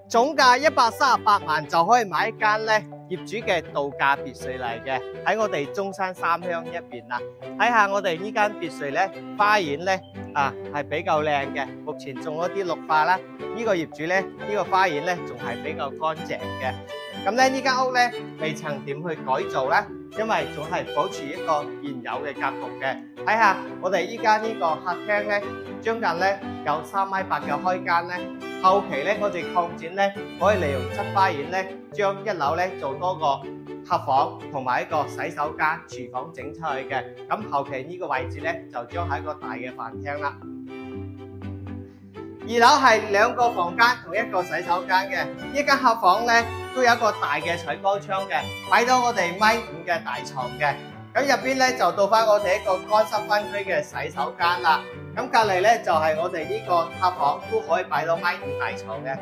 總價138萬就可以買一間咧業主嘅度假別墅嚟嘅，喺我哋中山三鄉一邊啦。睇下我哋呢間別墅咧，花園咧係比較靚嘅，目前種咗啲綠化啦。呢個業主咧，呢個花園咧仲係比較乾淨嘅。咁咧呢間屋咧未曾點去改造啦，因為仲係保持一個現有嘅格局嘅。睇下我哋依家呢個客廳咧，將近咧有3.8米嘅開間咧。後期咧，我哋擴展咧，可以利用側花園咧，將一樓咧做多個客房同埋一個洗手間、廚房整出去嘅。咁後期呢個位置咧，就將係一個大嘅飯廳啦。2樓係2個房間同1個洗手間嘅，呢間客房咧都有一個大嘅採光窗嘅，擺到我哋1.5米嘅大床嘅。咁入邊咧就到翻我哋一個乾濕分區嘅洗手間啦。咁隔離咧就係我哋呢個客房，都可以擺到1.5米大床嘅。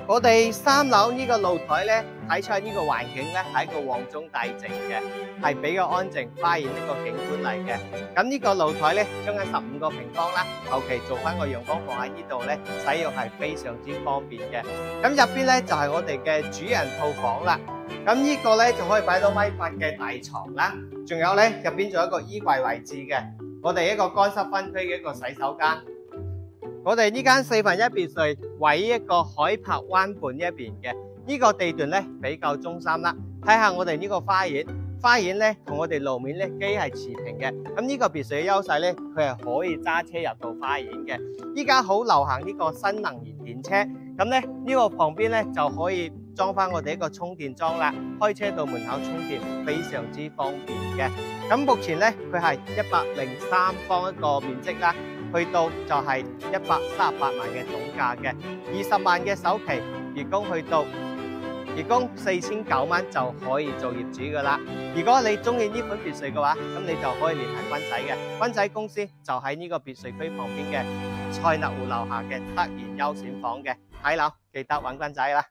我哋3樓呢個露台咧，睇出呢個環境咧係一個旺中帶靜嘅，係比較安靜，花園一個景觀嚟嘅。咁呢個露台咧，將近15個平方啦，後期做翻個陽光放喺呢度咧，使用係非常之方便嘅。咁入邊咧就係我哋嘅主人套房啦。咁呢個咧就可以擺到1.8米嘅大床啦，仲有咧入邊仲有一個衣櫃位置嘅。我哋一個乾濕分區嘅一個洗手間。我哋呢間4分1別墅位於一個海柏灣畔一邊嘅，呢個地段咧比較中心啦。睇下我哋呢個花園，花園咧同我哋路面咧幾係持平嘅。咁呢個別墅嘅優勢咧，佢係可以揸車入到花園嘅。依家好流行呢個新能源電車，咁咧呢個旁邊咧就可以裝翻我哋一個充電樁啦，開車到門口充電非常之方便嘅。咁目前咧佢係103方一個面積啦，去到就係138萬嘅總價嘅，20萬嘅首期，月供4009蚊就可以做業主噶啦。如果你中意呢款別墅嘅話，咁你就可以聯繫君仔嘅，君仔公司就喺呢個別墅區旁邊嘅賽納湖樓下嘅德賢優選房嘅，睇樓記得揾君仔啦。